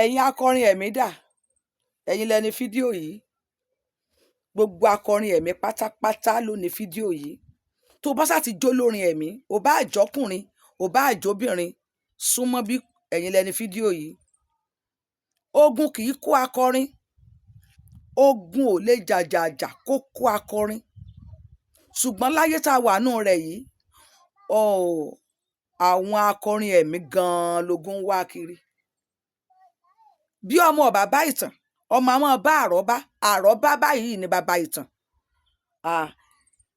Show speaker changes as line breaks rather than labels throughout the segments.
Ẹ̀yin akọrin ẹ̀mí dà, ẹ̀yin lẹni fídíò yìí. Gbogbo akọrin ẹ̀mí pátápátá ló ní fídíò yìí. Tó bá sá ti jó lórin ẹ̀mí, ò bá àjọkùnrin, ò bá àjọbìnrin, súnmọ́ bí ẹ̀yin lẹni fídíò yìí. Ogun kì í kó akọrin. Ogun ò lè jàjàjà kó kó akọrin. Ṣùgbọ́n láyé tá a wà nù rẹ̀ yìí, àwọn akọrin ẹ̀mí gan-an lógun wá kiri. Bí ọmọ ọba bá ìtàn, ọmọ àwọn bá àrọ́bá báyìí ní bàbá ìtàn.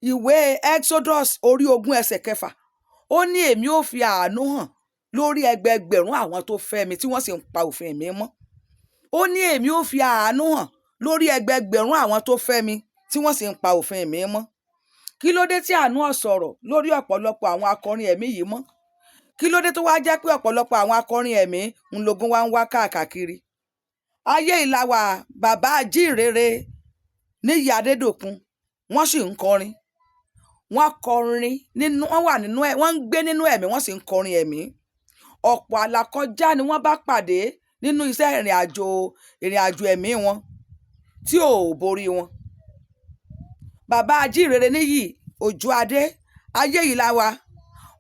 Ìwé Exodus orí 20 ẹsẹ̀ 6, ó ní èmi ò fi àánú hàn lórí ẹgbẹẹgbẹ̀rún àwọn tó fẹ́ mi tí wọ́n sì ń pa òfin mi mọ́. Ó ní èmi ò fi àánú hàn lórí ẹgbẹẹgbẹ̀rún àwọn tó fẹ́ mi tí wọ́n sì ń pa òfin mi mọ́. Kí ló dé tí àánú ò sọ̀rọ̀ lórí ọ̀pọ̀lọpọ̀ àwọn akọrin ẹ̀mí yìí mọ́? Kí ló dé tó wá jẹ́ pé ọ̀pọ̀lọpọ̀ àwọn akọrin ẹ̀mí ń lógun wá ń wá káàkiri? Ayé ìlàwà bàbá ajíhìnrere Níyì Adédòkun, wọ́n sì ń kọrin. Wọ́n kọrin nínú, wọ́n wà nínú ẹ̀, wọ́n ń gbé nínú ẹ̀mí, wọ́n sì ń kọrin ẹ̀mí. Ọ̀pọ̀ àlàkọjá ni wọ́n bá pàdé nínú iṣẹ́ ìrìn àjò ẹ̀mí wọn tí ò borí wọn. Bàbá ajíhìnrere Níyì Òjó Adé, ayé ìlàwà,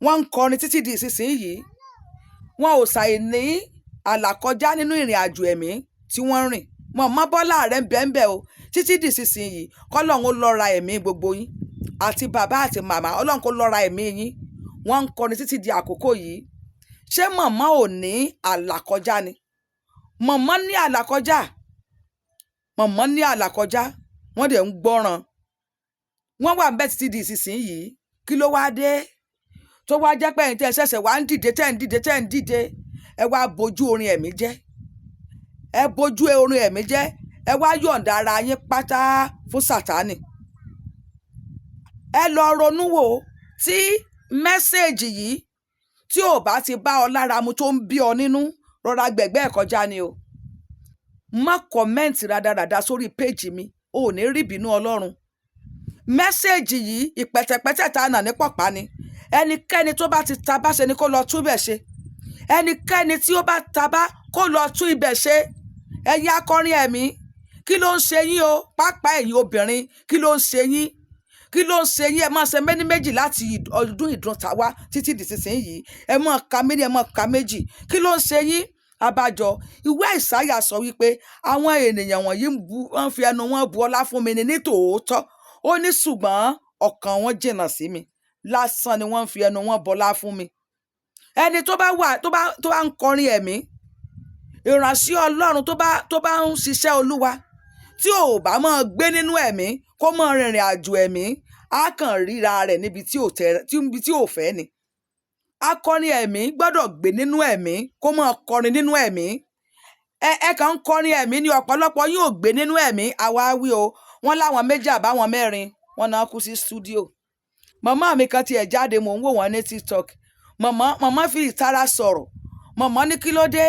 wọ́n ń kọrin títí di ìsinsìnyí. Wọn ò ṣàì ní àlàkọjá nínú ìrìn àjò ẹ̀mí tí wọ́n rìn. Mọ̀mọ́ Bọ́lá rẹ̀ ń bẹ́ẹ̀ o títí di ìsinsìnyí. Kọ́lọ́run ó lọ́ra ẹ̀mí gbogbo yín àti bàbá àti màmá, Ọlọ́run kó lọ́ra ẹ̀mí yín. Wọ́n ń kọrin títí di àkókò yìí. Ṣé mọ̀mọ́ ò ní àlàkọjá ni? Mọ̀mọ́ ní àlàkọjá. Mọ̀mọ́ ní àlàkọjá. Wọ́n dẹ̀ ń gbọ́ràn. Wọ́n wà ńbẹ̀ títí di ìsinsìnyí. Kí ló wá dé? Tó wá jẹ́ pé ẹ̀yin tẹ́ ẹ ṣẹ̀ṣẹ̀ wá ń dìde, tẹ́ ń dìde, ẹ wá bojú orin ẹ̀mí jẹ́. Ẹ bojú orin ẹ̀mí jẹ́. Ẹ wá yọ̀ǹda ara yín pátá fún Sátánì. Ẹ lọ ronú wò tí mẹ́sẹ̀gì yìí tí ò bá ti bá ọ lára mu tó ń bí ọ nínú, rọra gbẹ̀gbẹ́ ẹ̀ kọjá ni o. Má kọ̀mẹ́ǹtì rádaràda sórí péjì mi, o ò ní rí ìbínú Ọlọ́run. Mẹ́sẹ̀gì yìí ìpẹ̀tẹ̀pẹ̀tẹ̀ tá a nà ní pọ̀pá ni. Ẹnikẹ́ni tó bá ti tabá ṣe ni kó lọ tún ibẹ̀ ṣe. Ẹnikẹ́ni tí ó bá tabá kó lọ tún ibẹ̀ ṣe. Ẹ̀yin akọrin ẹ̀mí, kí ló ń ṣe yín o? Pàápàá ẹ̀yin obìnrin, kí ló ń ṣe yín? Kí ló ń ṣe yín? Ẹ máa ṣe méní méjì láti ọdún ìdúntàwá títí di ìsinsìnyí. Ẹ máa ka méní, ẹ máa ka méjì. Kí ló ń ṣe yín? Abájọ, ìwé Àìsáyà sọ wípé àwọn ènìyàn wọ̀nyí wọ́n fi ẹnu wọn bu ọlá fún mi ní tòótọ́. Ó ní ṣùgbọ́n ọkàn wọn jìnnà sí mi. Lásán ni wọ́n fi ẹnu wọn bọlá fún mi. Ẹni tó bá ń kọrin ẹ̀mí, ìránṣẹ́ Ọlọ́run tó bá ń ṣiṣẹ́ Olúwa, tí ò bá máa gbé nínú ẹ̀mí, kó máa rìnrìn àjò ẹ̀mí, á kàn ríra rẹ̀ níbi tí ò fẹ́ ni. Akọrin ẹ̀mí gbọ́dọ̀ gbé nínú ẹ̀mí, kó máa kọrin nínú ẹ̀mí. Ẹ kàn ń kọrin ẹ̀mí ní ọ̀pọ̀lọpọ̀ yín ò gbé nínú ẹ̀mí. Àwa wí o, wọ́n láwọn 2 àbáwọn 4 wọ́n náà kú sí stúdíò. Màmá mi kan tiẹ̀ jáde, mò ń wò wọ́n ní TikTok. Màmá fi ìtara sọ̀rọ̀. Màmá ní kí ló dé?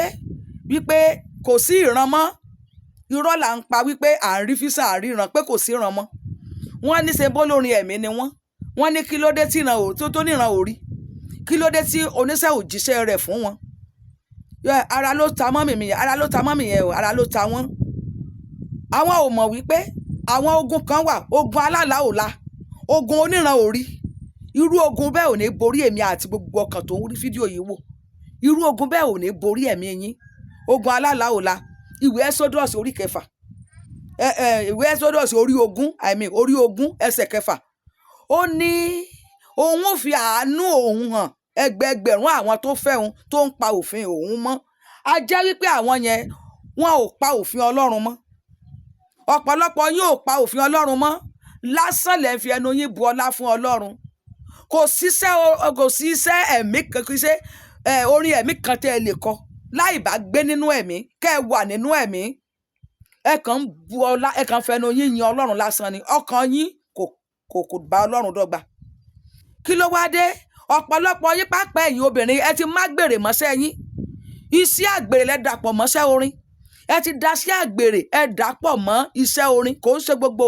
Wípé kò sí ìran mọ́. Irọ́ là ń pa wípé à ń rí físà àríran pé kò sí ìran mọ́. Wọ́n ní ṣe bólórin ẹ̀mí ni wọ́n. Wọ́n ní kí ló dé tí tó níran ò rí? Kí ló dé tí oníṣẹ́ ò jíṣẹ́ rẹ̀ fún wọn? Ara ló ta mọ́mì mi yẹn, ara ló ta mọ́mì yẹn o, ara ló ta wọ́n. Àwọn ò mọ̀ wípé àwọn ogun kan wà, ogun alálàólà, ogun oníran ò rí. Irú ogun bẹ́ẹ̀ ò ní borí èmi àti gbogbo ọkàn tó ń rí fídíò yìí wò. Irú ogun bẹ́ẹ̀ ò ní borí ẹ̀mí yín. Ogun alálàólà. Ìwé Exodus orí 6. Ìwé Exodus orí 20 ẹsẹ̀ 6. Ó ní òun ò fi àánú òun hàn ẹgbẹẹgbẹ̀rún àwọn tó fẹ́ òun tó ń pa òfin òun mọ́. A jẹ́ wípé àwọn yẹn wọn ò pa òfin Ọlọ́run mọ́. Ọ̀pọ̀lọpọ̀ yín ò pa òfin Ọlọ́run mọ́. Lásán lẹ fi ẹnu yín bu ọlá fún Ọlọ́run. Kò sí iṣẹ́ ẹ̀mí kan, kì í ṣe orin ẹ̀mí kan tẹ́ ẹ lè kọ láì bá gbé nínú ẹ̀mí, kẹ́ ẹ wà nínú ẹ̀mí. Ẹ kàn ń bu ọlá, ẹ kàn fẹnu yín yin Ọlọ́run lásán ni. Ọkàn yín kò bá Ọlọ́run dọ́gba. Kí ló wá dé? Ọ̀pọ̀lọpọ̀ yín pàápàá ẹ̀yin obìnrin, ẹ ti má gbèrè mọ́ṣẹ́ yín. Iṣẹ́ àgbèrè lẹ dàpọ̀ mọ́ṣẹ́ orin. Ẹ ti da sí àgbèrè, ẹ dàpọ̀ mọ́ iṣẹ́ orin. Kò ń ṣe gbogbo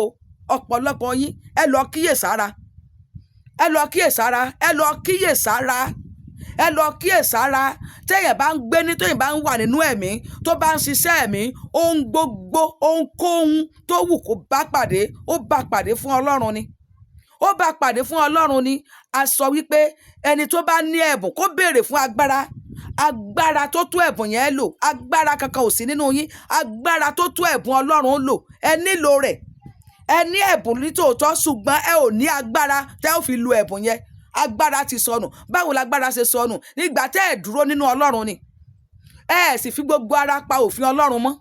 ọ̀pọ̀lọpọ̀ yín. Ẹ lọ kíyèsára. Ẹ lọ kíyèsára. ẹ lọ kíyèsára téèyàn bá ń gbé ní tóyìn bá ń wà nínú ẹ̀mí tó bá ń ṣiṣẹ́ ẹ̀mí ohun gbogbo ohunkóhun tó wù kó bá pàdé ó bá pàdé fún Ọlọ́run ni ó bá pàdé fún Ọlọ́run ni. A sọ wípé ẹni tó bá ní ẹ̀bùn kó béèrè fún agbára tó tó ẹ̀bùn yẹn lò. Agbára kankan ò sí nínú yín, agbára tó tó ẹ̀bùn Ọlọ́run lò. Ẹ nílò rẹ̀. Ẹ ní ẹ̀bùn nítòótọ́ ṣùgbọ́n ẹ ò ní agbára tẹ́ ò fi lo ẹ̀bùn yẹn. Agbára ti sọnù. Báwo lágbára ṣe sọnù? Nígbà tẹ́ ẹ dúró nínú Ọlọ́run ni. Ẹ sì fi gbogbo ara pa òfin Ọlọ́run mọ́.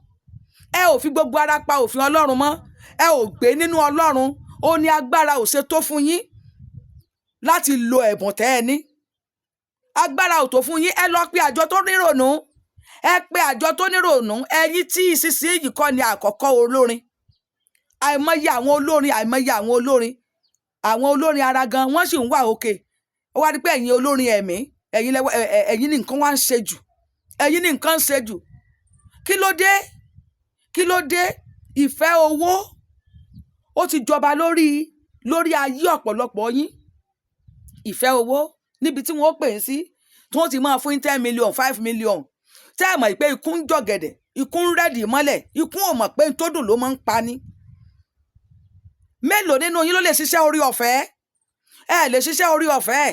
Ẹ ò fi gbogbo ara pa òfin Ọlọ́run mọ́. Ẹ ò gbé nínú Ọlọ́run. Ó ní agbára ò ṣe tó fún yín láti lo ẹ̀bùn tẹ́ ẹ ní. Agbára ò tó fún yín. Ẹ lọ pe àjọ tó nírònú. Ẹ pe àjọ tó nírònú. Ẹ̀yin tí ìsinsìnyí kọ́ ni àkọ́kọ́ olórin. Àìmọye àwọn olórin, àwọn olórin ara gan wọ́n sì ń wà òkè. Ó wá rí pé ẹ̀yin olórin ẹ̀mí, ẹ̀yin ní nǹkan wá ń ṣe jù. Ẹ̀yin ní nǹkan ń ṣe jù. Kí ló dé? Kí ló dé? Ìfẹ́ owó ó ti jọba lórí ayé ọ̀pọ̀lọpọ̀ yín. Ìfẹ́ owó níbi tí wọ́n pè é sí tí wọ́n ti máa fún 10 million 5 million. Tẹ́ ẹ mọ̀ pé ikú ń jọ̀gẹ̀dẹ̀, ikú ń rẹ́dì mọ́lẹ̀, ikú ò mọ̀ pé tó dùn ló máa ń pa ni. Mélòó nínú yín ló lè ṣiṣẹ́ orí ọ̀fẹ́? Ẹ lè ṣiṣẹ́ orí ọ̀fẹ́.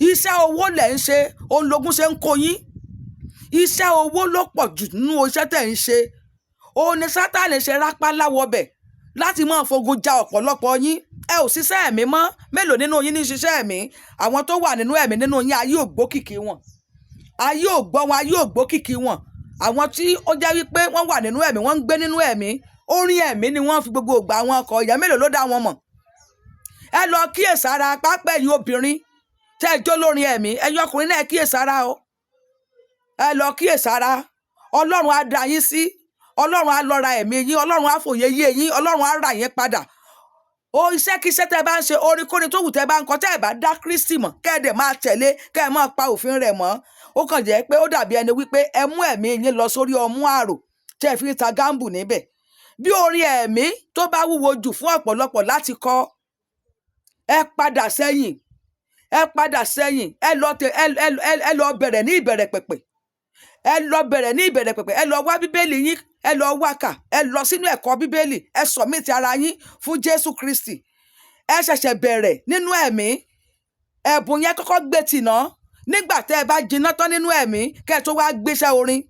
Iṣẹ́ owó lẹ̀ ń ṣe, òun lógún ṣe ń kó yín. Iṣẹ́ owó ló pọ̀ jù nínú iṣẹ́ tẹ̀ ń ṣe. Òun ni Sátánì ṣe rápálá wọbẹ̀ láti máa fogun ja ọ̀pọ̀lọpọ̀ yín. Ẹ ò ṣiṣẹ́ ẹ̀mí mọ́. Mélòó nínú yín ní ṣiṣẹ́ ẹ̀mí? Àwọn tó wà nínú ẹ̀mí nínú yín ayé ò gbókìkí wọn. Ayé ò gbọ́ wọn, ayé ò gbókìkí wọn. Àwọn tí ó jẹ́ wípé wọ́n wà nínú ẹ̀mí, wọ́n ń gbé nínú ẹ̀mí. Orin ẹ̀mí ni wọ́n fi gbogbo ògbà wọn kọ. Ìyá mélòó ló dá wọn mọ̀? Ẹ lọ kíyèsára pápá ẹ̀yin obìnrin tẹ́ ẹ jó lórin ẹ̀mí. Ẹ̀yin ọkùnrin náà kíyèsára o. Ẹ lọ kíyèsára. Ọlọ́run á dá yín sí. Ọlọ́run á lọ ra ẹ̀mí yín. Ọlọ́run á fòye yé yín. Ọlọ́run á rà yín padà. Iṣẹ́kíṣẹ́ tẹ́ bá ń ṣe, orínkórin tó wù tẹ́ bá ń kọ, tẹ́ ẹ bá dá Kristi mọ̀, kẹ́ ẹ dẹ̀ máa tẹ̀lé, kẹ́ ẹ máa pa òfin rẹ̀ mọ́. Ó kàn jẹ́ pé ó dàbí ẹni wípé ẹ mú ẹ̀mí yín lọ sórí ọmú àrò tẹ́ ẹ fi ń ta gáǹbù níbẹ̀. Bí orin ẹ̀mí tó bá wúwo jù fún ọ̀pọ̀lọpọ̀ láti kọ, ẹ padà sẹ́yìn. Ẹ padà sẹ́yìn. Ẹ lọ bẹ̀rẹ̀ ní ìbẹ̀rẹ̀ pẹ̀pẹ̀. Ẹ lọ bẹ̀rẹ̀ ní ìbẹ̀rẹ̀ pẹ̀pẹ̀. Ẹ lọ wá bíbélì yín. Ẹ lọ wá kà. Ẹ lọ sínú ẹ̀kọ́ bíbélì. Ẹ sọ̀mìtì ara yín fún Jésù Kristi. Ẹ ṣẹ̀ṣẹ̀ bẹ̀rẹ̀ nínú ẹ̀mí. Ẹ̀bùn yẹn kọ́kọ́ gbé tìná. Nígbà tẹ́ ẹ bá jiná tán nínú ẹ̀mí, kẹ́ ẹ tó wá gbéṣẹ́ orin.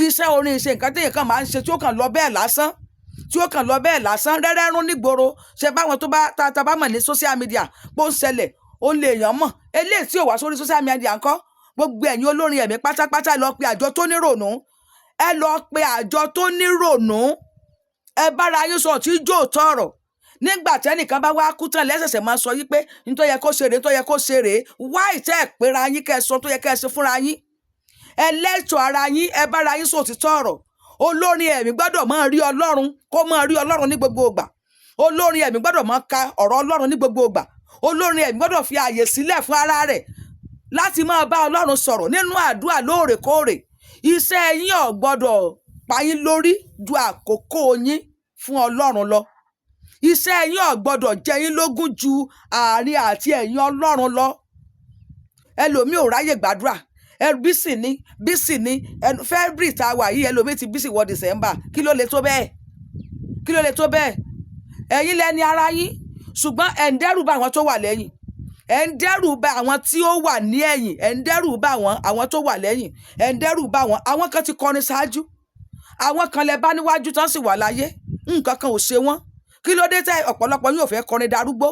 Iṣẹ́ orin ṣe nǹkan téèyàn kan máa ń ṣe tí ó kàn lọ bẹ́ẹ̀ lásán. Rẹ́rẹ́rún nígboro. Ṣe báwọn tó bá ta bá mọ̀ ní social media bó ń ṣẹlẹ̀, ó lè èèyàn mọ̀. Eléyìí tí ò wá sórí social media ńkọ́? Gbogbo ẹ̀yin olórin ẹ̀mí pátápátá lọ pe àjọ tó nírònú. Ẹ lọ pe àjọ tó nírònú. Ẹ bára yín sọ tí jó tọrọ. Nígbà tẹ́nìkan bá wá kú tán lẹ́sẹ̀sẹ̀ máa sọ yí pé ní tó yẹ kó ṣe rèé, tó yẹ kó ṣe rèé. Wá ìtẹ́ ẹ̀ péra yín kẹ́ ẹ sọ tó yẹ kẹ́ ẹ ṣe fúnra yín. Ẹ lẹ́tọ̀ọ́ ara yín. Ẹ bára yín sọ òtítọ́ ọ̀rọ̀. Olórin ẹ̀mí gbọ́dọ̀ máa rí Ọlọ́run, kó máa rí Ọlọ́run ní gbogbo ìgbà. Olórin ẹ̀mí gbọ́dọ̀ máa ka ọ̀rọ̀ Ọlọ́run ní gbogbo ìgbà. Olórin ẹ̀mí gbọ́dọ̀ fi ààyè sílẹ̀ fún ara rẹ̀ láti máa bá Ọlọ́run sọ̀rọ̀ nínú àdúrà lóòrèkóòrè. Iṣẹ́ yín ò gbọ́dọ̀ pa yín lórí ju àkókò yín fún Ọlọ́run lọ. Iṣẹ́ yín ò gbọ́dọ̀ jẹ yín lógún ju àárín àti ẹ̀yìn Ọlọ́run lọ. Ẹlòmíì ò ráyè gbàdúrà. Bísí ni February tá a wà yìí, ẹlòmíì ti bísí wọ December. Kí ló lè tó bẹ́ẹ̀? Ẹ̀yin lẹni ara yín, ṣùgbọ́n ẹ̀ ń dẹ́rù bá àwọn tó wà lẹ́yìn. Ẹ̀ ń dẹ́rù bá àwọn tí ó wà ní ẹ̀yìn. Ẹ̀ ń dẹ́rù bá àwọn tó wà lẹ́yìn. Ẹ̀ ń dẹ́rù bá wọn. Àwọn kan ti kọrin ṣáájú. Àwọn kan lẹ bá níwájú tán sì wà láyé. Nǹkan kan ò ṣe wọ́n. Kí ló dé tí ọ̀pọ̀lọpọ̀ yín ò fẹ́ kọrin darúgbó?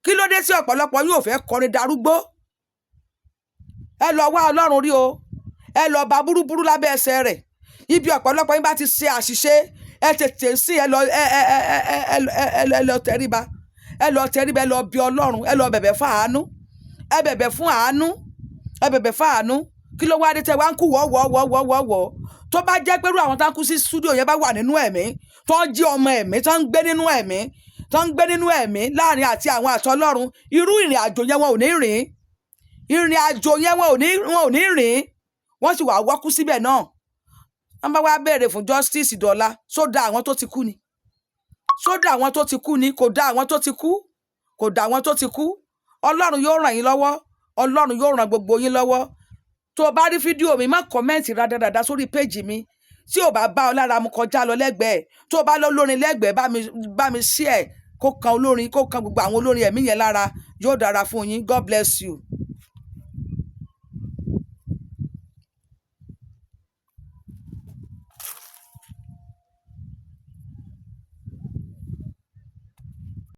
Kí ló dé tí ọ̀pọ̀lọpọ̀ yín ò fẹ́ kọrin darúgbó? Ẹ lọ wá Ọlọ́run rí o. Ẹ lọ bá búrúburú lábẹ́ ẹsẹ̀ rẹ̀. Ibi ọ̀pọ̀lọpọ̀ yín bá ti ṣe àṣìṣe, ẹ tètè sí ẹ lọ tẹríba. Ẹ lọ tẹríba. Ẹ lọ bí Ọlọ́run. Ẹ lọ bẹ̀bẹ̀ fún àánú. Ẹ bẹ̀bẹ̀ fún àánú. Kí ló wá dé tẹ́ wá ń kú wọ́? Tó bá jẹ́ pé irú àwọn tá ń kú sí studio yẹn bá wà nínú ẹ̀mí, tó ń jí ọmọ ẹ̀mí, tó ń gbé nínú ẹ̀mí, láàrin àti àwọn àtọlọ́run, irú ìrìn àjò yẹn wọn ò ní rìn. Wọ́n sì wà wọ́kú síbẹ̀ náà. Wọ́n bá wá béèrè fún justice dọ́là. Sódà àwọn tó ti kú ni. Kò dá àwọn tó ti kú. Ọlọ́run yóò ràn yín lọ́wọ́. Ọlọ́run yóò ràn gbogbo yín lọ́wọ́. Tó o bá rí fídíò mi, má kọ́mẹ́ǹtì rádaràda sórí péjì mi. Tí ò bá bá ọ lára mu, kọjá lọ lẹ́gbẹ̀ẹ́. Tó o bá lọ lórin lẹ́gbẹ̀ẹ́, bá mi share, kó kan olórin, kó kan gbogbo àwọn olórin ẹ̀mí yẹn lára. Yóò dára fún yín. God bless you.